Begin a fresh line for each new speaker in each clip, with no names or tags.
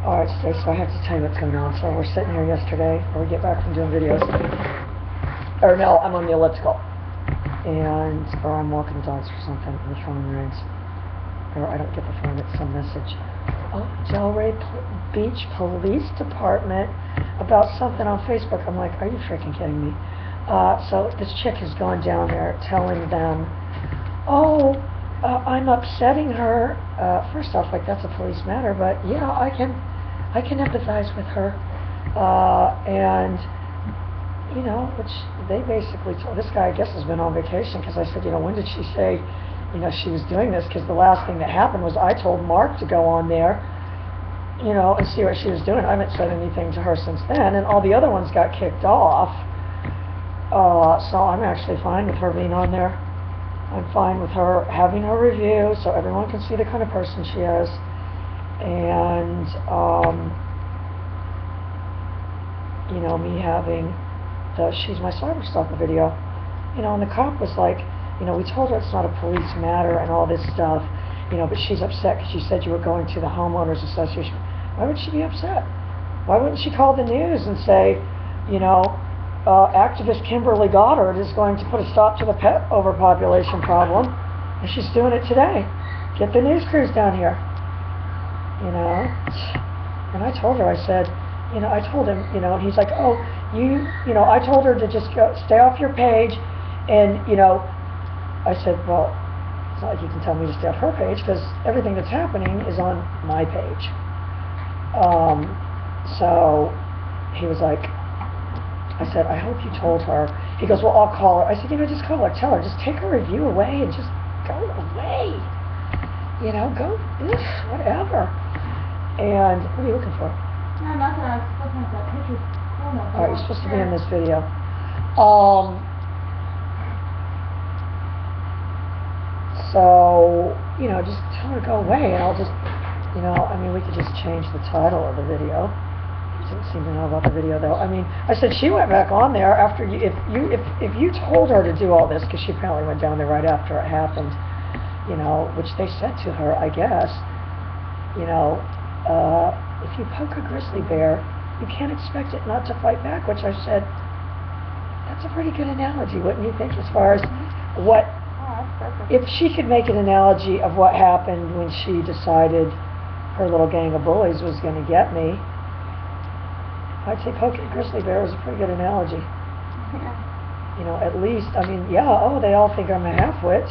Alright, so I have to tell you what's going on. So we're sitting here yesterday, or we get back from doing videos. Or no, I'm on the elliptical. Or I'm walking the dogs or something, and the phone rings. Or I don't get the phone, it's some message. Oh, Delray Beach Police Department about something on Facebook. I'm like, are you freaking kidding me? So this chick has gone down there telling them, oh, I'm upsetting her. First off, like, that's a police matter, but yeah, I can empathize with her. And, you know, which they basically told, this guy, I guess, has been on vacation, because I said, you know, when did she say, you know, she was doing this? Because the last thing that happened was I told Mark to go on there, you know, and see what she was doing. I haven't said anything to her since then, and all the other ones got kicked off. So I'm actually fine with her being on there. I'm fine with her having her review so everyone can see the kind of person she is. And, you know, me having the She's My Cyber Stalker video. You know, and the cop was like, you know, we told her it's not a police matter and all this stuff, you know, but she's upset because you said you were going to the homeowners association. Why would she be upset? Why wouldn't she call the news and say, you know, activist Kimberly Goddard is going to put a stop to the pet overpopulation problem, and she's doing it today. Get the news crews down here. You know? And I told her, I said, you know, I told him, you know, and he's like, oh, you know, I told her to just go, stay off your page, and, you know, I said, well, it's not like you can tell me to stay off her page, because everything that's happening is on my page. So he was like, I said, I hope you told her. He goes, well, I'll call her. I said, you know, just call her, tell her, just take her review away and just go away. You know, go, whatever. And what are you looking for?
No, nothing. I was looking at that picture.
Alright, you're supposed to be in this video. So, you know, just tell her to go away, and I'll just, you know, I mean, we could just change the title of the video. She didn't seem to know about the video, though. I mean, I said she went back on there after you, if you told her to do all this, because she apparently went down there right after it happened, you know, which they said to her, I guess, you know, if you poke a grizzly bear, you can't expect it not to fight back, which I said, that's a pretty good analogy, wouldn't you think, as far as what, if she could make an analogy of what happened when she decided her little gang of bullies was going to get me, I'd say poking a grizzly bear is a pretty good analogy.
Yeah.
You know, at least, I mean, yeah, oh, they all think I'm a half-wit.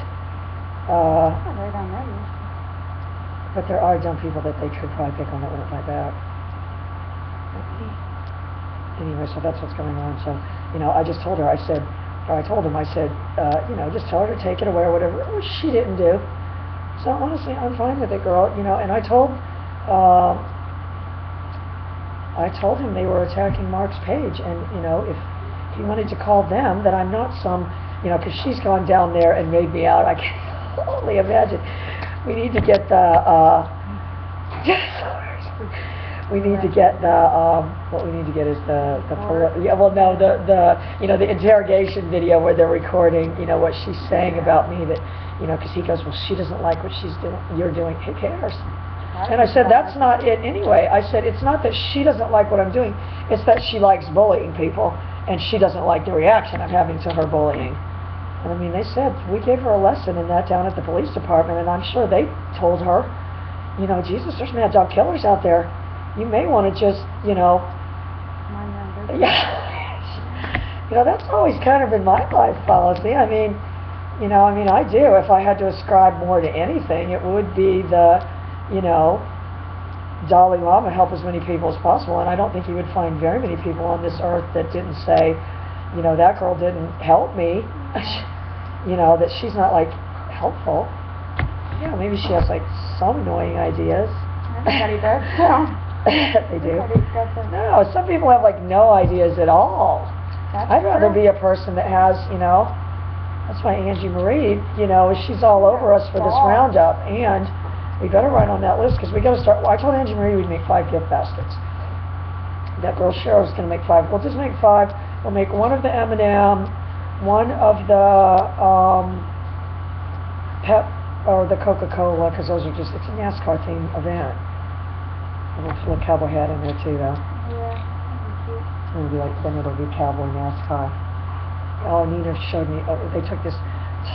But there are dumb people that they could probably pick on that wouldn't fight back. Anyway, so that's what's going on. So, you know, I just told her, I said, or I told him, I said, you know, just tell her to take it away or whatever, which she didn't do. So honestly, I'm fine with it, girl. You know, and I told him they were attacking Mark's page, and, you know, if he wanted to call them, that I'm not some, you know, because she's gone down there and made me out. I can only imagine. We need to get the, we need to get the, what we need to get is the yeah, well, no, the, you know, the interrogation video where they're recording, you know, what she's saying about me, that, you know, because he goes, well, she doesn't like what she's doing, you're doing, who cares? And I said, that's not it anyway. I said, it's not that she doesn't like what I'm doing, it's that she likes bullying people, and she doesn't like the reaction I'm having to her bullying. And I mean, they said, we gave her a lesson in that down at the police department, and I'm sure they told her, you know, Jesus, there's mad dog killers out there. You may want to just, you know, yeah, you know, that's always kind of been my life policy. I mean, you know, I do. If I had to ascribe more to anything, it would be the, you know, Dalai Lama, help as many people as possible, and I don't think you would find very many people on this earth that didn't say, you know, that girl didn't help me, you know, that she's not, like, helpful. Yeah, maybe she has, like, some annoying ideas.
Everybody does, so.
They do. No, some people have, like, no ideas at all. I'd rather be a person that has, you know, that's why Angie Marie, you know, she's all over us for this roundup, and we better write on that list, because we got to start. Well, I told Angie Marie we'd make 5 gift baskets. That girl Cheryl's going to make 5. We'll just make 5. We'll make one of the M&M, one of the Pep, or the Coca-Cola, because those are just, it's a NASCAR themed event. A little cowboy hat in there too, though.
Yeah, that'd be cute.
It'll be like, then it'll be cowboy NASCAR. Oh, Nina showed me, they took this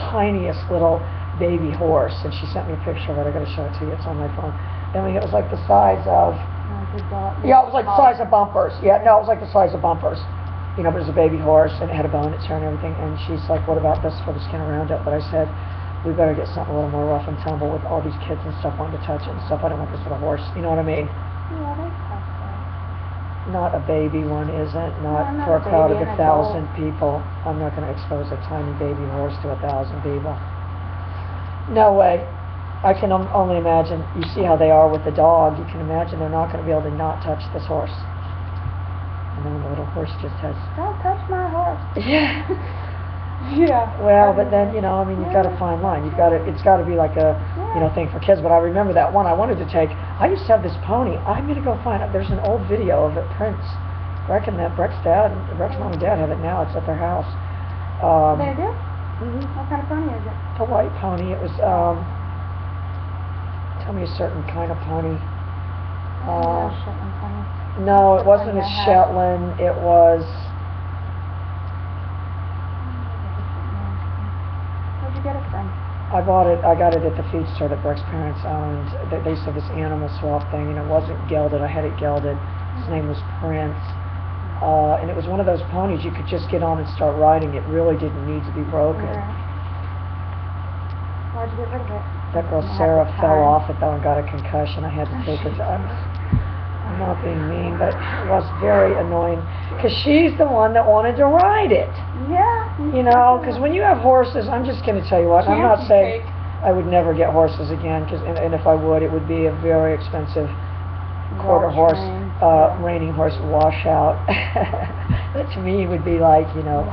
tiniest little baby horse, and she sent me a picture of it. I gotta show it to you. It's on my phone. I mean, it was like the size of, yeah, it was like the size of bumpers. Yeah, no, it was like the size of bumpers. You know, but it was a baby horse, and it had a bow in its hair and everything. And she's like, what about this for the skin around it? But I said, we better get something a little more rough and tumble with all these kids and stuff wanting to touch it and stuff. I don't want this little horse. You know what I mean?
Yeah, they touch that.
Not a baby one isn't. Not
No, not
for a
a
crowd of
baby, an
1,000 people. I'm not going to expose a tiny baby horse to 1,000 people. No way. I can only imagine. You see how they are with the dog. You can imagine they're not going to be able to not touch this horse. And then the little horse just has...
Don't touch my horse.
Yeah.
Yeah.
Well, but then, you know, I mean, you've got to find line. You've got to, it's got to be like a, you know, thing for kids. But I remember that one I wanted to take. I used to have this pony. I'm going to go find it. There's an old video of it, Prince. Breck's mom and dad have it now. It's at their house.
They do?
Mm-hmm.
What kind of pony is it?
A white pony. It was, tell me a certain kind of pony.
Shetland pony.
No, it wasn't a Shetland. It was...
Where'd you get it from?
I got it at the feed store that Breck's parents owned. They used to have this animal swap thing, and it wasn't gelded. I had it gelded. His name was Prince. And it was one of those ponies you could just get on and start riding. It really didn't need to be broken.
Why'd you get rid of it?
That girl Sarah fell off it though and got a concussion. I had to take her to... I'm not being mean, but it was very annoying. Because she's the one that wanted to ride it.
Yeah.
You know, because when you have horses, I'm just going to tell you what, I'm not saying I would never get horses again, and if I would, it would be a very expensive quarter horse, reining horse washout. That to me would be like, you know.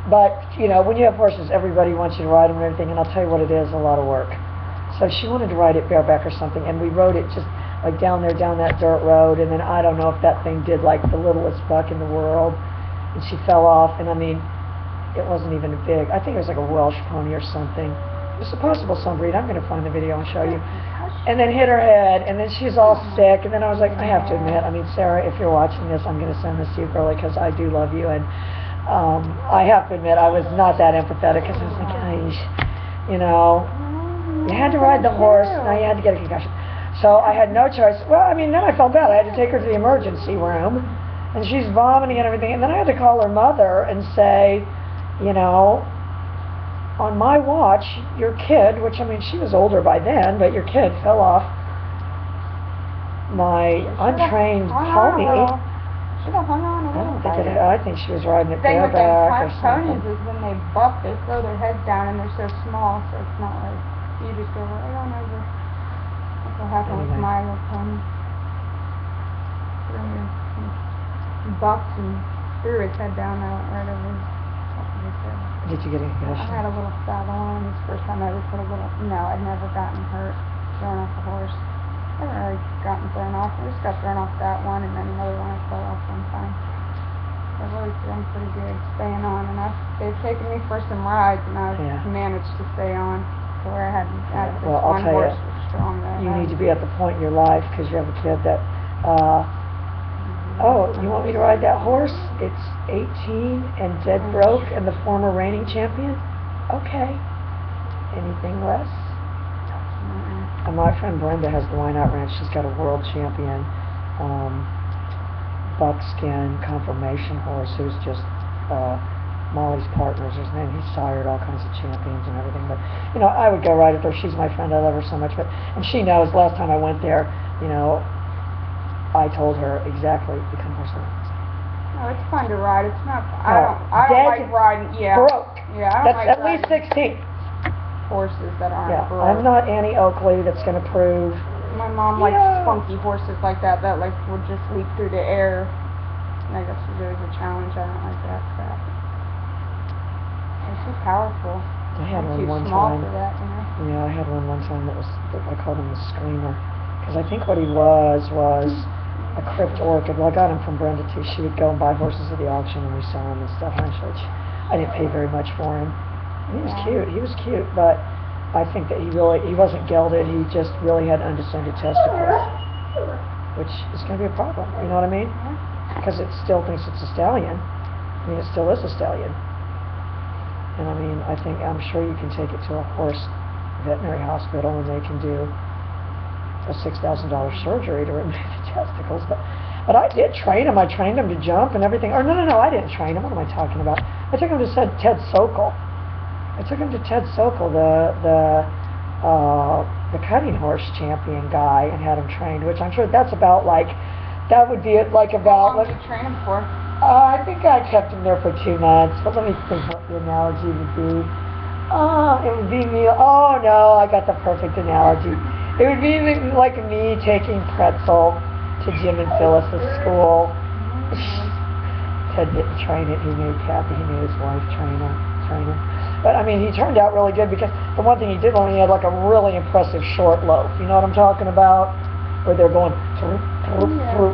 But, you know, when you have horses, everybody wants you to ride them and everything, and I'll tell you what it is, a lot of work. So she wanted to ride it bareback or something, and we rode it just like down that dirt road, and then I don't know if that thing did like the littlest buck in the world, and she fell off, and I mean, it wasn't even big. I think it was like a Welsh pony or something. It was a possible some breed. I'm going to find the video and show you. And then hit her head, and then she's all sick, and then I was like, I have to admit, I mean, Sarah, if you're watching this, I'm going to send this to you, girlie, because I do love you, and I have to admit, I was not that empathetic, because I was like, you know, you had to ride the horse, now you had to get a concussion. So I had no choice. Well, I mean, then I felt bad. I had to take her to the emergency room, and she's vomiting and everything, and then I had to call her mother and say, you know, on my watch, your kid, which, I mean, she was older by then, but your kid fell off my untrained pony.
Should have hung on a little bit.
I think she was riding it
The thing with
bareback or
them
something.
ponies is when they buck, they throw their heads down and they're so small, so it's not like you just go right on over. That's what happened with my little pony. He bucked and threw his head down and I went right over his top of his head.
Did you get a
I
concussion?
had a little saddle on. This first time I ever put a little... No, I'd never gotten hurt thrown off a horse. I haven't really gotten thrown off. I just got thrown off that one, and then another one I fell off one time. I've always done pretty good staying on, and they've taken me for some rides, and I've managed to stay on to where I hadn't had this
I'll
one
tell
horse
you,
was strong.
You need to be at the point in your life, because you have a kid that, oh, you want me to ride that horse? It's 18 and dead broke and the former reigning champion? Okay. Anything less? And my friend Brenda has the Wine Out Ranch. She's got a world champion buckskin confirmation horse who's just Molly's partner's his name. He's sired all kinds of champions and everything. But, you know, I would go ride with her. She's my friend. I love her so much. And she knows last time I went there, you know, I told her exactly, become horse lessons.
No, it's fun to ride. It's not. I don't like riding. Yeah.
Broke.
Yeah. I don't
That's
like
at least 16.
Horses that aren't broke.
I'm not Annie Oakley that's going to prove.
My mom likes funky horses like that like would just leap through the air. And I guess it's always a challenge. I don't like that crap. They're too powerful.
I had
I'm
one
too small
time.
for that, you know.
Yeah, I had one time that was, I called him the Screamer. Because I think what he was a crypt orchid. Well, I got him from Brenda too. She would go and buy horses at the auction and we sell them and stuff. And I didn't pay very much for him. He was cute. He was cute, but I think that he wasn't gelded, he just really had undescended testicles, which is going to be a problem, you know what I mean? Because it still thinks it's a stallion. I mean, it still is a stallion. And I mean, I'm sure you can take it to a horse veterinary hospital and they can do a $6,000 surgery to remove the testicles. But I did train him. I trained him to jump and everything. Or no, I didn't train him. What am I talking about? I took him to Ted Sokol. I took him to Ted Sokol, the cutting horse champion guy, and had him trained, which I'm sure that's about like, that would be like about...
How long did you train him for?
I think I kept him there for 2 months, but let me think what the analogy would be. It would be me, oh no, I got the perfect analogy. It would be like me taking Pretzel to Jim and Phyllis's school. Ted didn't train it, he made Kathy, he made his wife train him. But I mean, he turned out really good because the one thing he did, he had like a really impressive short lope. You know what I'm talking about? Where they're going,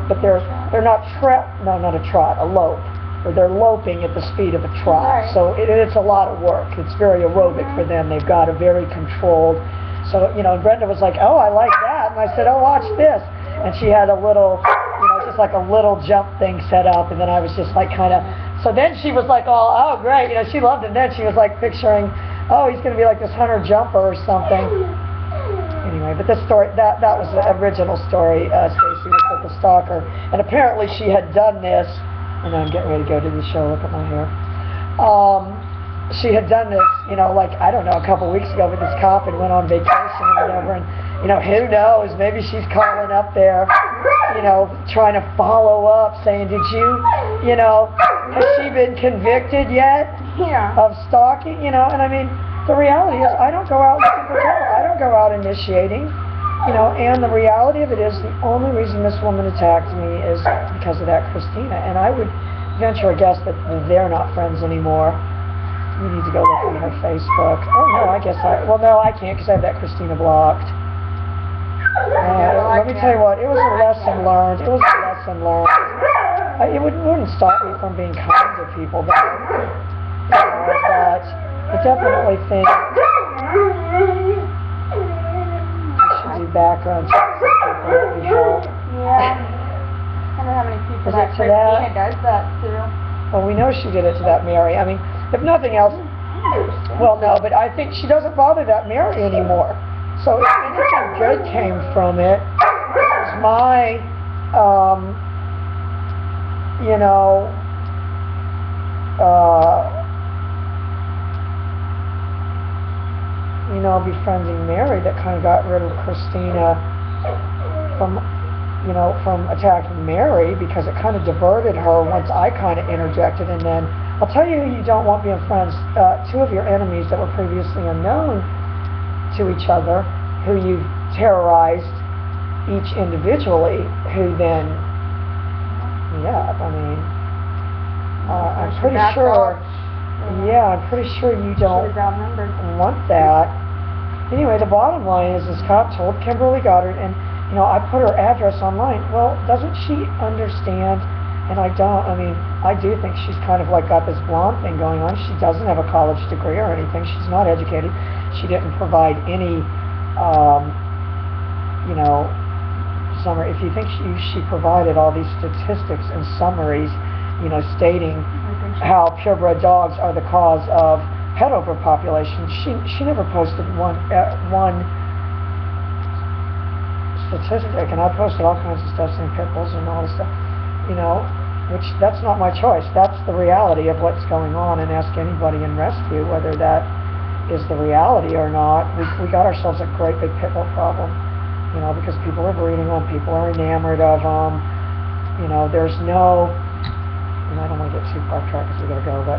but they're not not a trot, a lope. Where they're loping at the speed of a trot.
Right.
So it's a lot of work. It's very aerobic for them. They've got a very controlled. So, you know, Brenda was like, oh, I like that. And I said, oh, watch this. And she had a little, just like a little jump thing set up. And then I was just like kind of, so then she was like, oh, great. She loved it. And then she was like picturing, oh, he's going to be like this hunter jumper or something. Anyway, but this story, that was the original story, Stacy, was with the stalker. And apparently she had done this, and I'm getting ready to go to the show, look at my hair. She had done this, like, I don't know, a couple weeks ago with this cop and went on vacation or whatever, and, who knows, maybe she's calling up there, trying to follow up, saying, did you, has she been convicted yet of stalking, and I mean, the reality is, I don't go out looking for trouble. I don't go out initiating, and the reality of it is the only reason this woman attacked me is because of that Christina. And I would venture a guess that they're not friends anymore. You need to go look at her Facebook. Oh, no, I can't because I have that Christina blocked. Let me tell you what, it was a lesson learned. It was a lesson learned. It wouldn't stop me from being kind to people, but I definitely think we should do background checks on people that we help.
Yeah. I wonder how many people
Is
that
it to
Christina
that?
does that to.
Well, we know she did it to that Mary. I mean, if nothing else, well, no, but I think she doesn't bother that Mary anymore. So if anything good came from it, it was my, befriending Mary that kind of got rid of Christina from attacking Mary, because it kind of diverted her once I kind of interjected. And then I'll tell you who you don't want being friends, 2 of your enemies that were previously unknown to each other, who you've terrorized each individually, who then, I'm pretty sure, I'm pretty sure you don't want that. Anyway, the bottom line is this cop told Kimberly Goddard, and I put her address online. Well, doesn't she understand? And I do think she's kind of like got this blonde thing going on. She doesn't have a college degree or anything. She's not educated. She didn't provide any, summary. If you think she provided all these statistics and summaries, stating how purebred dogs are the cause of pet overpopulation, she never posted one statistic, and I posted all kinds of stuff saying pit bulls and all this stuff, which that's not my choice. That's the reality of what's going on, and ask anybody in rescue whether that is the reality or not. We got ourselves a great big pit bull problem, because people are breeding them, people are enamored of them, there's no, and I don't want to get too far off track because we gotta go, but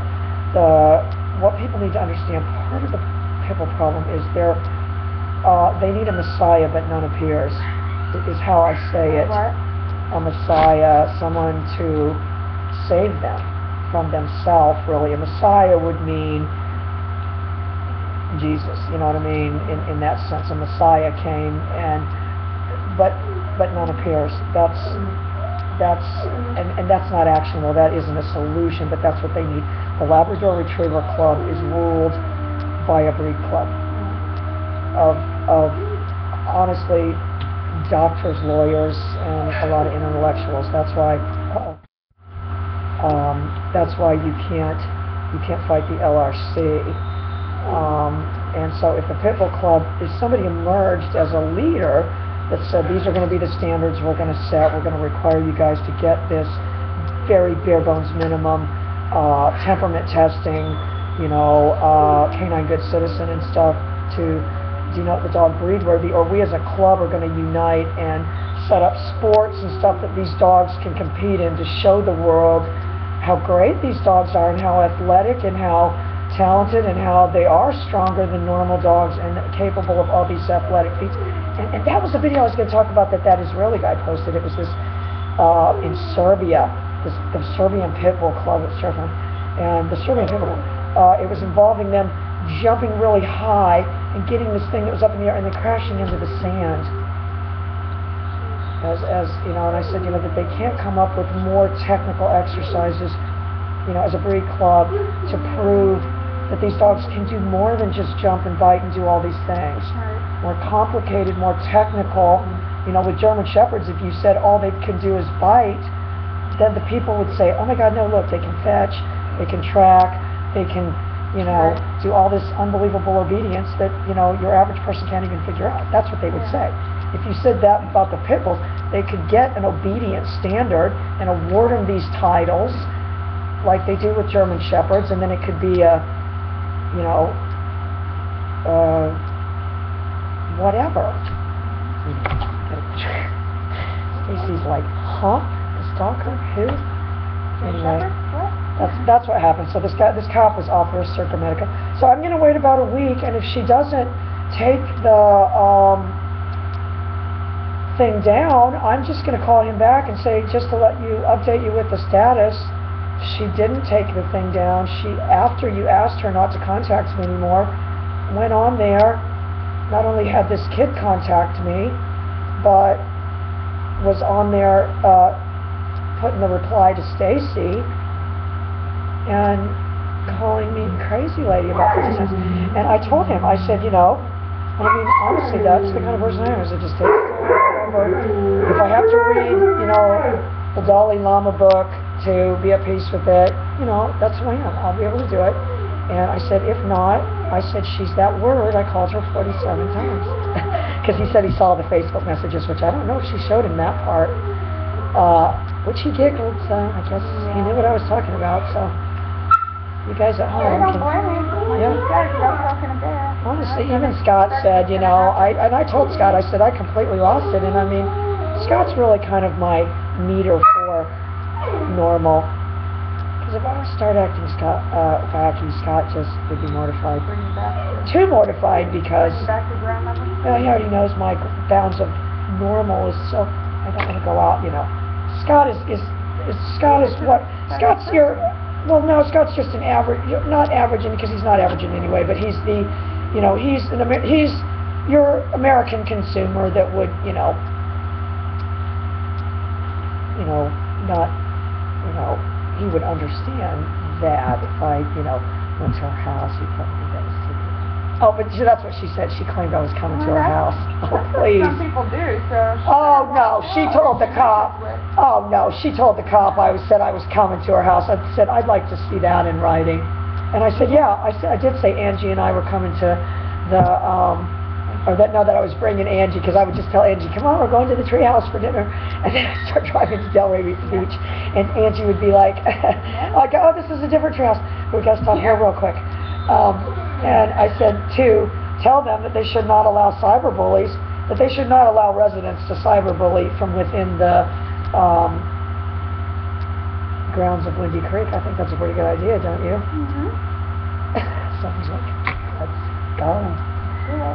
what people need to understand, part of the pit bull problem is they need a messiah, but none appears, is how I say it.
What?
A messiah, someone to save them from themselves, really. A messiah would mean Jesus, you know what I mean, in that sense. A messiah came, but none appears. That's not actionable. That isn't a solution, but that's what they need. The Labrador Retriever Club is ruled by a breed club. of honestly doctors, lawyers, and a lot of intellectuals. That's why you can't fight the LRC. And so if the Pit Bull Club, if somebody emerged as a leader that said these are going to be the standards we're going to set, we're going to require you guys to get this very bare bones minimum temperament testing, canine good citizen and stuff to denote the dog breed worthy, or we as a club are going to unite and set up sports and stuff that these dogs can compete in to show the world how great these dogs are and how athletic and how talented and how they are stronger than normal dogs and capable of all these athletic feats. And that was the video I was going to talk about that Israeli guy posted. It was this in Serbia, the Serbian Pit Bull Club at Surfing. And the Serbian Pit Bull, it was involving them jumping really high and getting this thing that was up in the air and then crashing into the sand. As and I said, that they can't come up with more technical exercises, as a breed club to prove that these dogs can do more than just jump and bite and do all these things.
Right.
More complicated, more technical. With German Shepherds, if you said all they can do is bite, then the people would say, oh my God, no, look, they can fetch, they can track, they can, do all this unbelievable obedience that, your average person can't even figure out. That's what they would say. If you said that about the Pit Bulls, they could get an obedience standard and award them these titles like they do with German Shepherds, and then it could be a, whatever. Stacy's like, huh? The stalker? Who? Anyway, that's what happened. So this cop was off her Circa Medica. So I'm going to wait about a week, and if she doesn't take the thing down, I'm just going to call him back and say, just to let you update you with the status. She didn't take the thing down. She, after you asked her not to contact me anymore, went on there, not only had this kid contact me, but was on there putting the reply to Stacy and calling me crazy lady about this. And I told him, I said, honestly, that's the kind of person I am. Is it just takes over. If I have to read, the Dalai Lama book to be at peace with it, that's who I am. I'll be able to do it. And I said, if not, I said, she's that word. I called her 47 times. Because he said he saw the Facebook messages, which I don't know if she showed him that part. Which he giggled, so I guess he knew what I was talking about. So you guys at home can... Honestly, even Scott said, and I told Scott, I said, I completely lost it. And I mean, Scott's really kind of my meter for normal. Because if I were to start acting wacky, Scott just would be mortified.
Bring you back to...
Too mortified because...
Bring you back to ground level?
He already knows my bounds of normal is so... I don't want to go out, Scott is what... Scott's your... Well, no, Scott's just an average... Not averaging, because he's not averaging anyway, but he's the... he's your American consumer that would, not, he would understand that if I, went to her house, he'd probably think that was stupid. Oh, but that's what she said. She claimed I was coming to her house. Oh, please.
Some people do, so...
Oh, no, she told the cop. Oh, no, she told the cop I said I was coming to her house. I said, I'd like to see that in writing. And I said, yeah, I did say Angie and I were coming to the, that I was bringing Angie, because I would just tell Angie, come on, we're going to the treehouse for dinner. And then I'd start driving to Delray Beach, and Angie would be like, oh, this is a different treehouse. We got to stop here real quick. And I said, tell them that they should not allow cyberbullies, that they should not allow residents to cyberbully from within the grounds of Windy Creek. I think that's a pretty good idea, don't you?
Mm-hmm.
Sounds like, let's go.
Yeah.